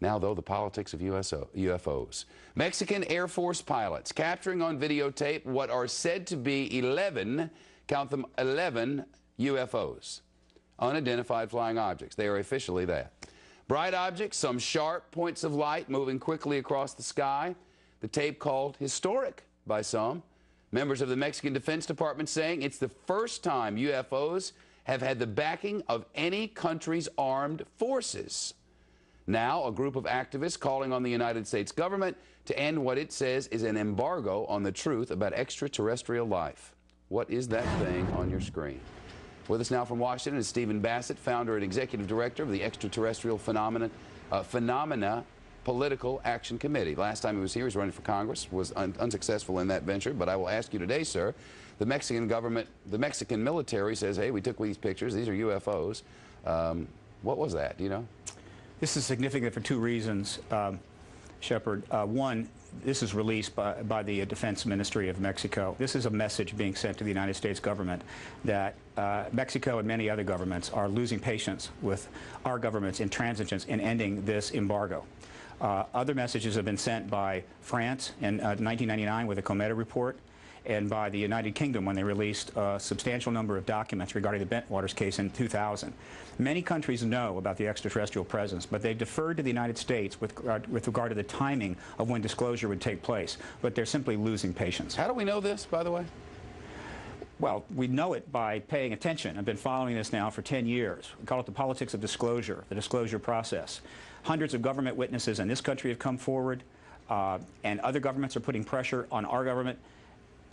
Now, though, the politics of UFOs. Mexican Air Force pilots capturing on videotape what are said to be 11, count them, 11 UFOs, unidentified flying objects. They are officially that. Bright objects, some sharp points of light moving quickly across the sky. The tape called historic by some. Members of the Mexican Defense Department saying it's the first time UFOs have had the backing of any country's armed forces. Now, a group of activists calling on the United States government to end what it says is an embargo on the truth about extraterrestrial life. What is that thing on your screen? With us now from Washington is Stephen Bassett, founder and executive director of the Extraterrestrial Phenomena Political Action Committee. Last time he was here, he was running for Congress, was unsuccessful in that venture. But I will ask you today, sir, the Mexican government, the Mexican military says, hey, we took these pictures, these are UFOs. What was that, do you know? This is significant for two reasons, Shepard. One, this is released by the Defense Ministry of Mexico. This is a message being sent to the United States government that Mexico and many other governments are losing patience with our government's intransigence in ending this embargo. Other messages have been sent by France in 1999 with the Cometa report, and by the United Kingdom when they released a substantial number of documents regarding the Bentwaters case in 2000. Many countries know about the extraterrestrial presence, but they've deferred to the United States with regard to the timing of when disclosure would take place. But they're simply losing patience. How do we know this, by the way? Well, we know it by paying attention. I've been following this now for 10 years. We call it the politics of disclosure, the disclosure process. Hundreds of government witnesses in this country have come forward, and other governments are putting pressure on our government.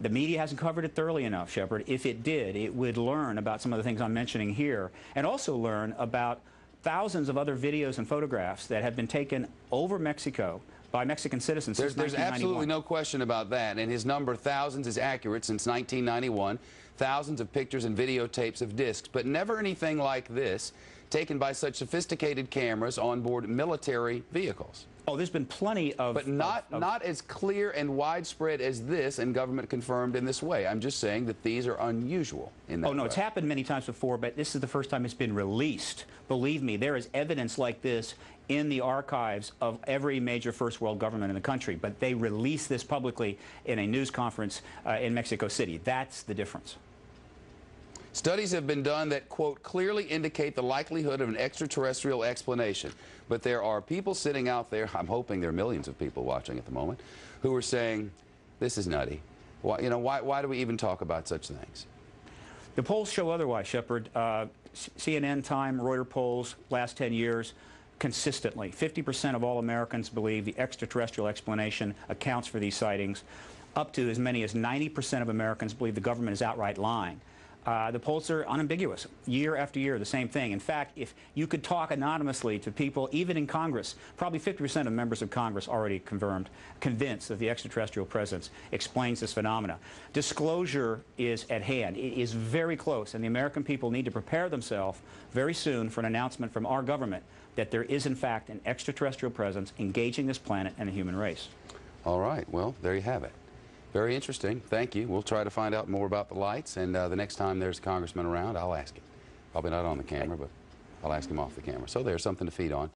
The media hasn't covered it thoroughly enough, Shepard. If it did, it would learn about some of the things I'm mentioning here, and also learn about thousands of other videos and photographs that have been taken over Mexico by Mexican citizens since 1991. There's absolutely no question about that, and his number, thousands, is accurate since 1991. Thousands of pictures and videotapes of discs, but never anything like this taken by such sophisticated cameras on board military vehicles. Oh, there's been plenty of... But not as clear and widespread as this, and government confirmed in this way. I'm just saying that these are unusual in that Oh, no, way. it's happened many times before, but this is the first time it's been released. Believe me, there is evidence like this in the archives of every major first world government in the country, but they release this publicly in a news conference in Mexico City. That's the difference. Studies have been done that, quote, clearly indicate the likelihood of an extraterrestrial explanation. But there are people sitting out there, I'm hoping there are millions of people watching at the moment, who are saying, this is nutty. Why, you know, why do we even talk about such things? The polls show otherwise, Shepard. CNN, Time, Reuters polls, last 10 years, consistently. 50% of all Americans believe the extraterrestrial explanation accounts for these sightings. Up to as many as 90% of Americans believe the government is outright lying. The polls are unambiguous, year after year, the same thing. In fact, if you could talk anonymously to people, even in Congress, probably 50% of members of Congress already convinced that the extraterrestrial presence explains this phenomena. Disclosure is at hand. It is very close, and the American people need to prepare themselves very soon for an announcement from our government that there is, in fact, an extraterrestrial presence engaging this planet and the human race. All right. Well, there you have it. Very interesting. Thank you. We'll try to find out more about the lights, and the next time there's a congressman around, I'll ask him. Probably not on the camera, but I'll ask him off the camera. So there's something to feed on.